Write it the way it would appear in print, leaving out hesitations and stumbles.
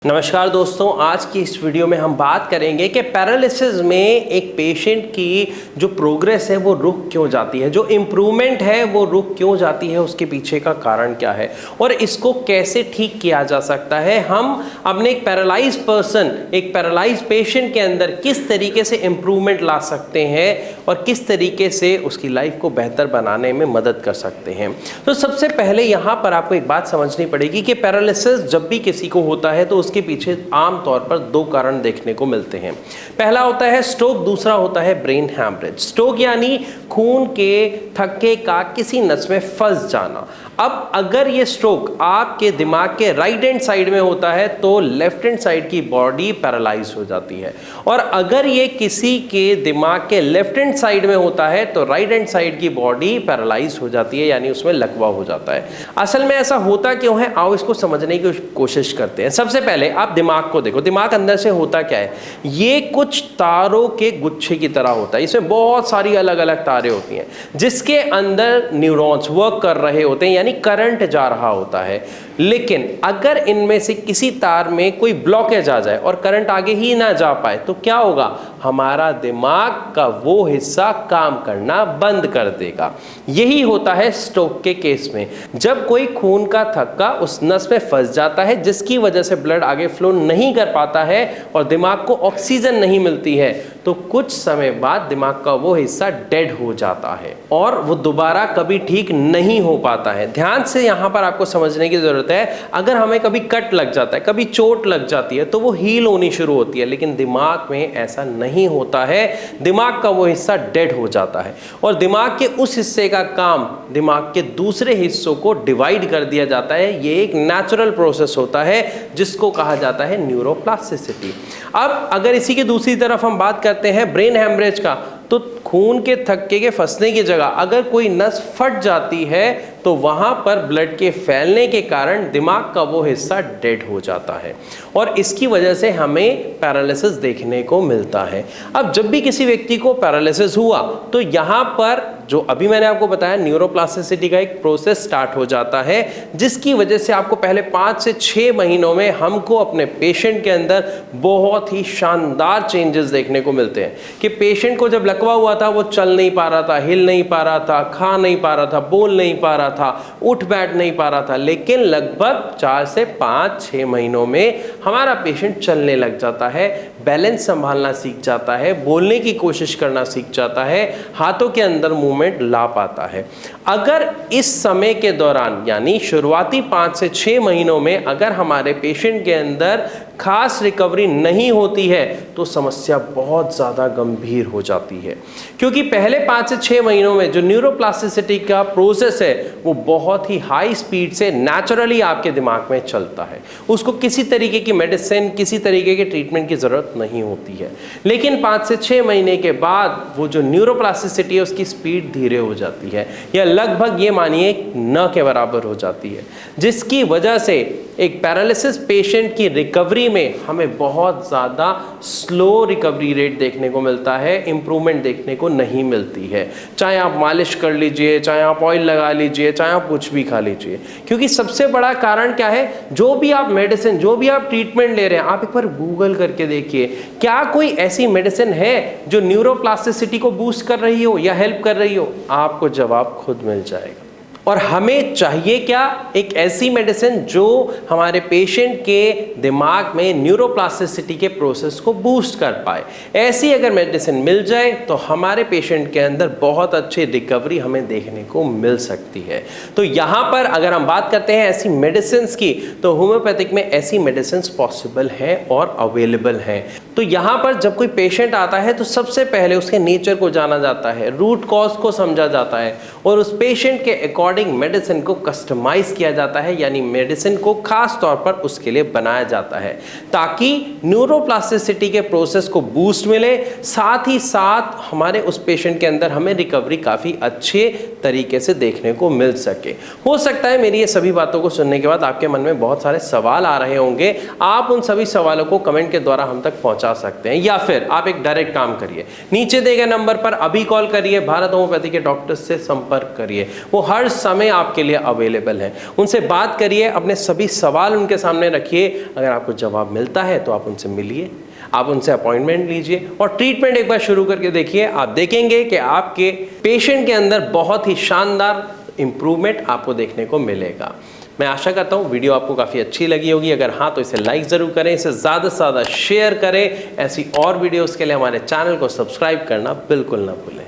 नमस्कार दोस्तों, आज की इस वीडियो में हम बात करेंगे कि पैरालिसिस में एक पेशेंट की जो प्रोग्रेस है वो रुक क्यों जाती है, जो इम्प्रूवमेंट है वो रुक क्यों जाती है, उसके पीछे का कारण क्या है और इसको कैसे ठीक किया जा सकता है। हम अपने एक पैरालाइज पर्सन, एक पैरालाइज पेशेंट के अंदर किस तरीके से इम्प्रूवमेंट ला सकते हैं और किस तरीके से उसकी लाइफ को बेहतर बनाने में मदद कर सकते हैं। तो सबसे पहले यहाँ पर आपको एक बात समझनी पड़ेगी कि पैरालिसिस जब भी किसी को होता है तो के पीछे आमतौर पर दो कारण देखने को मिलते हैं। पहला होता है स्ट्रोक, दूसरा होता है ब्रेन हैमरेज। स्ट्रोक यानी खून के थक्के का किसी नस में फंस जाना। अब अगर ये स्ट्रोक आपके दिमाग के राइट हैंड साइड में होता है तो लेफ्ट हैंड साइड की बॉडी पैरालाइज हो जाती है, और अगर ये किसी के दिमाग के लेफ्ट हैंड साइड में होता है तो राइट हैंड साइड की बॉडी पैरालाइज हो जाती है, यानी उसमें लकवा हो जाता है। असल में ऐसा होता क्यों है, आओ इसको समझने की कोशिश करते हैं। सबसे पहले आप दिमाग को देखो। दिमाग अंदर से होता क्या है, ये कुछ तारों के गुच्छे की तरह होता है। इसमें बहुत सारी अलग अलग तारें होती हैं जिसके अंदर न्यूरॉन्स वर्क कर रहे होते हैं, यानी करंट जा रहा होता है। लेकिन अगर इनमें से किसी तार में कोई ब्लॉकेज आ जाए और करंट आगे ही ना जा पाए तो क्या होगा, हमारा दिमाग का वो हिस्सा काम करना बंद कर देगा। यही होता है स्ट्रोक के केस में। जब कोई खून का थक्का उस नस में फंस जाता है जिसकी वजह से ब्लड आगे फ्लो नहीं कर पाता है और दिमाग को ऑक्सीजन नहीं मिलती है, तो कुछ समय बाद दिमाग का वो हिस्सा डेड हो जाता है और वो दोबारा कभी ठीक नहीं हो पाता है। ध्यान से यहाँ पर आपको समझने की जरूरत है। अगर हमें कभी कट लग जाता है, कभी चोट लग जाती है तो वो हील होनी शुरू होती है, लेकिन दिमाग में ऐसा नहीं होता है। दिमाग का वो हिस्सा डेड हो जाता है और दिमाग के उस हिस्से का काम दिमाग के दूसरे हिस्सों को डिवाइड कर दिया जाता है। ये एक नेचुरल प्रोसेस होता है जिसको कहा जाता है न्यूरोप्लास्टिसिटी। अब अगर इसी की दूसरी तरफ हम बात करते हैं ब्रेन हैमरेज का, तो खून के थक्के के फंसने की जगह अगर कोई नस फट जाती है तो वहां पर ब्लड के फैलने के कारण दिमाग का वो हिस्सा डेड हो जाता है और इसकी वजह से हमें पैरालिसिस देखने को मिलता है। अब जब भी किसी व्यक्ति को पैरालिसिस हुआ तो यहाँ पर जो अभी मैंने आपको बताया न्यूरोप्लास्टिसिटी का एक प्रोसेस स्टार्ट हो जाता है, जिसकी वजह से आपको पहले 5 से 6 महीनों में हमको अपने पेशेंट के अंदर बहुत ही शानदार चेंजेस देखने को मिलते हैं कि पेशेंट को जब लकवा हुआ था वो चल नहीं पा रहा था, हिल नहीं पा रहा था, खा नहीं पा रहा था, बोल नहीं पा रहा था, उठ बैठ नहीं पा रहा था, लेकिन लगभग 4 से 5-6 महीनों में हमारा पेशेंट चलने लग जाता है, बैलेंस संभालना सीख जाता है, बोलने की कोशिश करना सीख जाता है, हाथों के अंदर मूवमेंट ला पाता है। अगर इस समय के दौरान यानी शुरुआती 5 से 6 महीनों में अगर हमारे पेशेंट के अंदर खास रिकवरी नहीं होती है तो समस्या बहुत ज़्यादा गंभीर हो जाती है, क्योंकि पहले 5 से 6 महीनों में जो न्यूरोप्लास्टिसिटी का प्रोसेस है वो बहुत ही हाई स्पीड से नेचुरली आपके दिमाग में चलता है। उसको किसी तरीके की मेडिसिन, किसी तरीके के ट्रीटमेंट की ज़रूरत नहीं होती है। लेकिन 5 से 6 महीने के बाद वो जो न्यूरोप्लास्टिसिटी है उसकी स्पीड धीरे हो जाती है, या लगभग ये मानिए न के बराबर हो जाती है, जिसकी वजह से एक पैरालिसिस पेशेंट की रिकवरी में हमें बहुत ज़्यादा स्लो रिकवरी रेट देखने को मिलता है, इम्प्रूवमेंट देखने को नहीं मिलती है। चाहे आप मालिश कर लीजिए, चाहे आप ऑयल लगा लीजिए, चाहे आप कुछ भी खा लीजिए, क्योंकि सबसे बड़ा कारण क्या है, जो भी आप मेडिसिन, जो भी आप ट्रीटमेंट ले रहे हैं, आप एक बार गूगल करके देखिए क्या कोई ऐसी मेडिसिन है जो न्यूरोप्लास्टिसिटी को बूस्ट कर रही हो या हेल्प कर रही हो, आपको जवाब खुद मिल जाएगा। और हमें चाहिए क्या, एक ऐसी मेडिसिन जो हमारे पेशेंट के दिमाग में न्यूरोप्लास्टिसिटी के प्रोसेस को बूस्ट कर पाए। ऐसी अगर मेडिसिन मिल जाए तो हमारे पेशेंट के अंदर बहुत अच्छी रिकवरी हमें देखने को मिल सकती है। तो यहाँ पर अगर हम बात करते हैं ऐसी मेडिसिन की, तो होम्योपैथिक में ऐसी मेडिसिन पॉसिबल हैं और अवेलेबल हैं। तो यहाँ पर जब कोई पेशेंट आता है तो सबसे पहले उसके नेचर को जाना जाता है, रूट कॉज को समझा जाता है और उस पेशेंट के अकॉर्डिंग मेडिसिन को कस्टमाइज किया जाता है, यानी मेडिसिन को खास तौर पर उसके लिए बनाया जाता है ताकि न्यूरोप्लास्टिसिटी के प्रोसेस को बूस्ट मिले, साथ ही साथ हमारे उस पेशेंट के अंदर हमें रिकवरी काफ़ी अच्छे तरीके से देखने को मिल सके। हो सकता है मेरी ये सभी बातों को सुनने के बाद आपके मन में बहुत सारे सवाल आ रहे होंगे, आप उन सभी सवालों को कमेंट के द्वारा हम तक पहुँचा पहुंचा सकते हैं। या फिर आप एक डायरेक्ट काम करिए, नीचे दिए गए नंबर पर अभी कॉल करिए, भारत होम्योपैथी के डॉक्टर्स से संपर्क करिए, वो हर समय आपके लिए अवेलेबल है। उनसे बात करिए, अपने सभी सवाल उनके सामने रखिए, अगर आपको जवाब मिलता है तो आप उनसे मिलिए, आप उनसे अपॉइंटमेंट लीजिए और ट्रीटमेंट एक बार शुरू करके देखिए। आप देखेंगे कि आपके पेशेंट के अंदर बहुत ही शानदार इंप्रूवमेंट आपको देखने को मिलेगा। मैं आशा करता हूँ वीडियो आपको काफ़ी अच्छी लगी होगी। अगर हाँ तो इसे लाइक ज़रूर करें, इसे ज़्यादा से ज़्यादा शेयर करें। ऐसी और वीडियोस के लिए हमारे चैनल को सब्सक्राइब करना बिल्कुल ना भूलें।